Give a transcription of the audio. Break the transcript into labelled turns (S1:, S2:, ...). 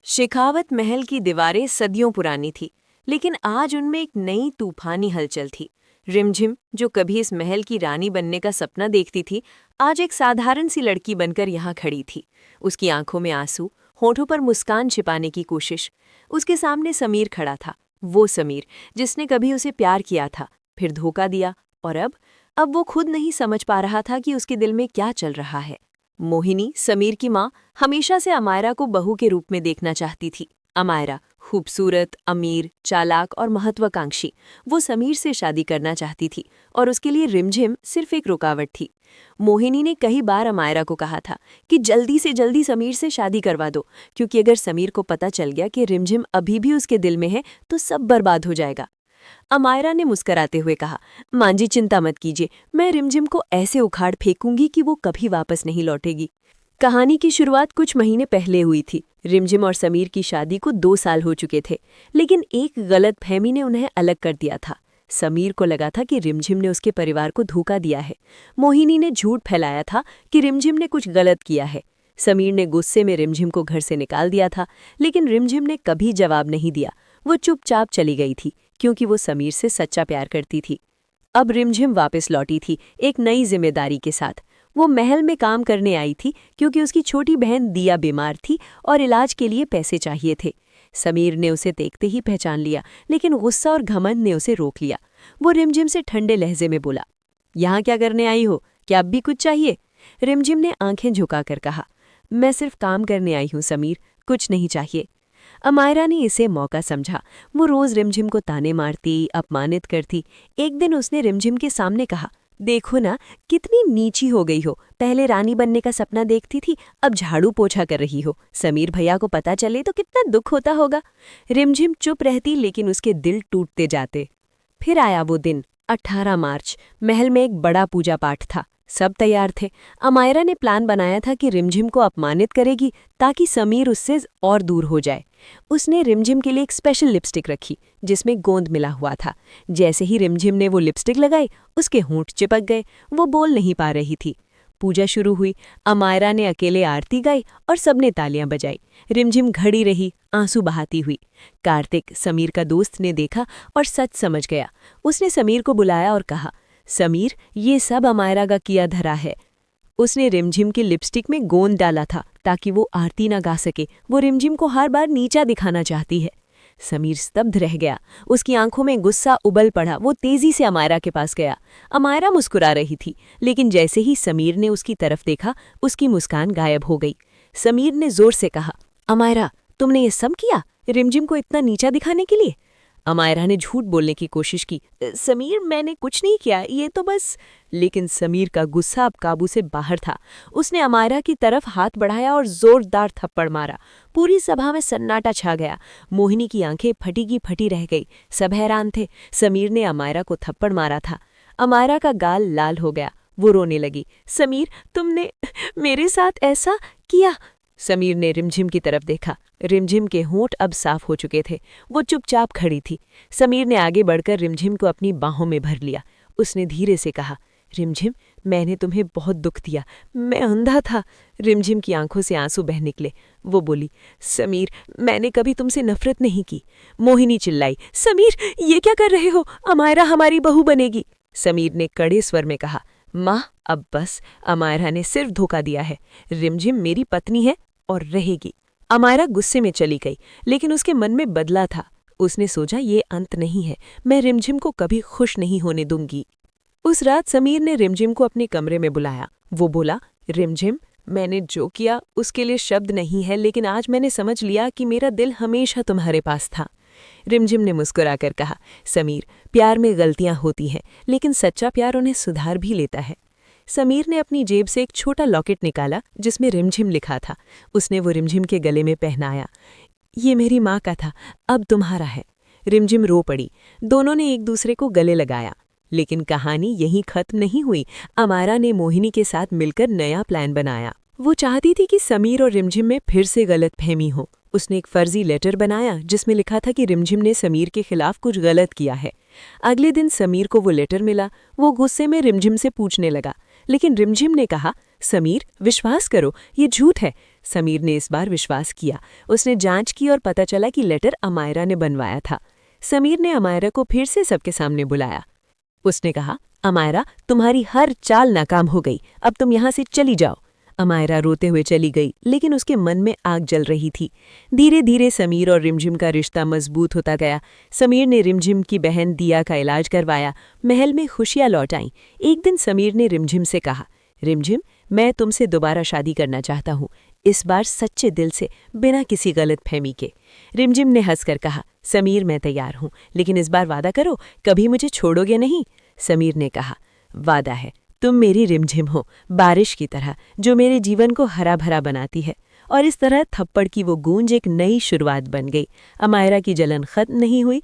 S1: शेखावत महल की दीवारें सदियों पुरानी थी, लेकिन आज उनमें एक नई तूफानी हलचल थी। रिमझिम, जो कभी इस महल की रानी बनने का सपना देखती थी, आज एक साधारण सी लड़की बनकर यहाँ खड़ी थी। उसकी आंखों में आंसू, होठों पर मुस्कान छिपाने की कोशिश। उसके सामने समीर खड़ा था, वो समीर जिसने कभी उसे प्यार किया था, फिर धोखा दिया, और अब वो खुद नहीं समझ पा रहा था कि उसके दिल में क्या चल रहा है। मोहिनी, समीर की माँ, हमेशा से अमायरा को बहू के रूप में देखना चाहती थी। अमायरा खूबसूरत, अमीर, चालाक और महत्वाकांक्षी, वो समीर से शादी करना चाहती थी और उसके लिए रिमझिम सिर्फ एक रुकावट थी। मोहिनी ने कई बार अमायरा को कहा था कि जल्दी से जल्दी समीर से शादी करवा दो, क्योंकि अगर समीर को पता चल गया कि रिमझिम अभी भी उसके दिल में है तो सब बर्बाद हो जाएगा। अमायरा ने मुस्कराते हुए कहा, मां जी चिंता मत कीजिए, मैं रिमझिम को ऐसे उखाड़ फेंकूंगी कि वो कभी वापस नहीं लौटेगी। कहानी की शुरुआत कुछ महीने पहले हुई थी। रिमझिम और समीर की शादी को 2 साल हो चुके थे, लेकिन एक गलतफहमी ने उन्हें अलग कर दिया था। समीर को लगा था कि रिमझिम ने उसके परिवार को धोखा दिया है। मोहिनी ने झूठ फैलाया था कि रिमझिम ने कुछ गलत किया है। समीर ने गुस्से में रिमझिम को घर से निकाल दिया था, लेकिन रिमझिम ने कभी जवाब नहीं दिया। वो चुपचाप चली गई थी, क्योंकि वो समीर से सच्चा प्यार करती थी। अब रिमझिम वापस लौटी थी, एक नई जिम्मेदारी के साथ। वो महल में काम करने आई थी, क्योंकि उसकी छोटी बहन दिया बीमार थी और इलाज के लिए पैसे चाहिए थे। समीर ने उसे देखते ही पहचान लिया, लेकिन गुस्सा और घमंड ने उसे रोक लिया। वो रिमझिम से ठंडे लहजे में बोला, यहाँ क्या करने आई हो? क्या अब भी कुछ चाहिए? रिमझिम ने आंखें झुकाकर कहा, मैं सिर्फ काम करने आई हूँ समीर, कुछ नहीं चाहिए। अमायरा ने इसे मौका समझा। वो रोज रिमझिम को ताने मारती, अपमानित करती। एक दिन उसने रिमझिम के सामने कहा, देखो ना, कितनी नीची हो गई हो। पहले रानी बनने का सपना देखती थी, अब झाड़ू पोछा कर रही हो। समीर भैया को पता चले तो कितना दुख होता होगा। रिमझिम चुप रहती, लेकिन उसके दिल टूटते जाते। फिर आया वो दिन, 18 मार्च। महल में एक बड़ा पूजा पाठ था। सब तैयार थे। अमायरा ने प्लान बनाया था कि रिमझिम को अपमानित करेगी, ताकि समीर उससे और दूर हो जाए। उसने रिमझिम के लिए एक स्पेशल लिपस्टिक रखी, जिसमें गोंद मिला हुआ था। जैसे ही रिमझिम ने वो लिपस्टिक लगाई, उसके होंठ चिपक गए। वो बोल नहीं पा रही थी। पूजा शुरू हुई। अमायरा ने अकेले आरती गाई और सबने तालियां बजाई। रिमझिम खड़ी रही, आंसू बहाती हुई। कार्तिक, समीर का दोस्त, ने देखा और सच समझ गया। उसने समीर को बुलाया और कहा, समीर, ये सब अमायरा का किया धरा है। उसने रिमझिम की लिपस्टिक में गोंद डाला था, ताकि वो आरती ना गा सके। वो रिमझिम को हर बार नीचा दिखाना चाहती है। समीर स्तब्ध रह गया। उसकी आंखों में गुस्सा उबल पड़ा। वो तेजी से अमायरा के पास गया। अमायरा मुस्कुरा रही थी, लेकिन जैसे ही समीर ने उसकी तरफ देखा, उसकी मुस्कान गायब हो गई। समीर ने जोर से कहा, अमायरा, तुमने ये सब किया रिमझिम को इतना नीचा दिखाने के लिए? अमायरा ने झूठ बोलने की कोशिश की। समीर, मैंने कुछ नहीं किया, ये तो बस। लेकिन समीर का गुस्सा अब काबू से बाहर था। उसने अमायरा की तरफ हाथ बढ़ाया और जोरदार थप्पड़ मारा। पूरी सभा में सन्नाटा छा गया। मोहिनी की आंखें फटी की फटी रह गई। सब हैरान थे। समीर ने अमायरा को थप्पड़ मारा था। अमायरा का गाल लाल हो गया। वो रोने लगी। समीर, तुमने मेरे साथ ऐसा किया? समीर ने रिमझिम की तरफ देखा। रिमझिम के होंठ अब साफ हो चुके थे। वो चुपचाप खड़ी थी। समीर ने आगे बढ़कर रिमझिम को अपनी बाहों में भर लिया। उसने धीरे से कहा, रिमझिम, मैंने तुम्हें बहुत दुख दिया। मैं अंधा था। रिमझिम की आंखों से आंसू बह निकले। वो बोली, समीर, मैंने कभी तुमसे नफरत नहीं की। मोहिनी चिल्लाई, समीर, ये क्या कर रहे हो? अमायरा हमारी बहू बनेगी। समीर ने कड़े स्वर में कहा, माँ, अब बस। अमायरा ने सिर्फ धोखा दिया है। रिमझिम मेरी पत्नी है और रहेगी। अमायरा गुस्से में चली गई, लेकिन उसके मन में बदला था। उसने सोचा, ये अंत नहीं है। मैं रिमझिम को कभी खुश नहीं होने दूंगी। उस रात समीर ने रिमझिम को अपने कमरे में बुलाया। वो बोला, रिमझिम, मैंने जो किया उसके लिए शब्द नहीं है, लेकिन आज मैंने समझ लिया कि मेरा दिल हमेशा तुम्हारे पास था। रिमझिम ने मुस्कुराकर कहा, समीर, प्यार में गलतियां होती हैं, लेकिन सच्चा प्यार उन्हें सुधार भी लेता है। समीर ने अपनी जेब से एक छोटा लॉकेट निकाला, जिसमें रिमझिम लिखा था। उसने वो रिमझिम के गले में पहनाया। ये मेरी माँ का था, अब तुम्हारा है। रिमझिम रो पड़ी। दोनों ने एक दूसरे को गले लगाया। लेकिन कहानी यहीं खत्म नहीं हुई। अमायरा ने मोहिनी के साथ मिलकर नया प्लान बनाया। वो चाहती थी कि समीर और रिमझिम में फिर से गलतफहमी हो। उसने एक फर्जी लेटर बनाया, जिसमें लिखा था कि रिमझिम ने समीर के खिलाफ कुछ गलत किया है। अगले दिन समीर को वो लेटर मिला। वो गुस्से में रिमझिम से पूछने लगा, लेकिन रिमझिम ने कहा, समीर, विश्वास करो, ये झूठ है। समीर ने इस बार विश्वास किया। उसने जांच की और पता चला कि लेटर अमायरा ने बनवाया था। समीर ने अमायरा को फिर से सबके सामने बुलाया। उसने कहा, अमायरा, तुम्हारी हर चाल नाकाम हो गई, अब तुम यहाँ से चली जाओ। अमायरा रोते हुए चली गई, लेकिन उसके मन में आग जल रही थी। धीरे धीरे समीर और रिमझिम का रिश्ता मजबूत होता गया। समीर ने रिमझिम की बहन दिया का इलाज करवाया। महल में खुशियां लौट आईं। एक दिन समीर ने रिमझिम से कहा, रिमझिम, मैं तुमसे दोबारा शादी करना चाहता हूँ, इस बार सच्चे दिल से, बिना किसी गलतफहमी के। रिमझिम ने हंसकर कहा, समीर, मैं तैयार हूँ, लेकिन इस बार वादा करो, कभी मुझे छोड़ोगे नहीं। समीर ने कहा, वादा है, तुम मेरी रिमझिम हो, बारिश की तरह, जो मेरे जीवन को हरा भरा बनाती है। और इस तरह थप्पड़ की वो गूंज एक नई शुरुआत बन गई। अमायरा की जलन खत्म नहीं हुई,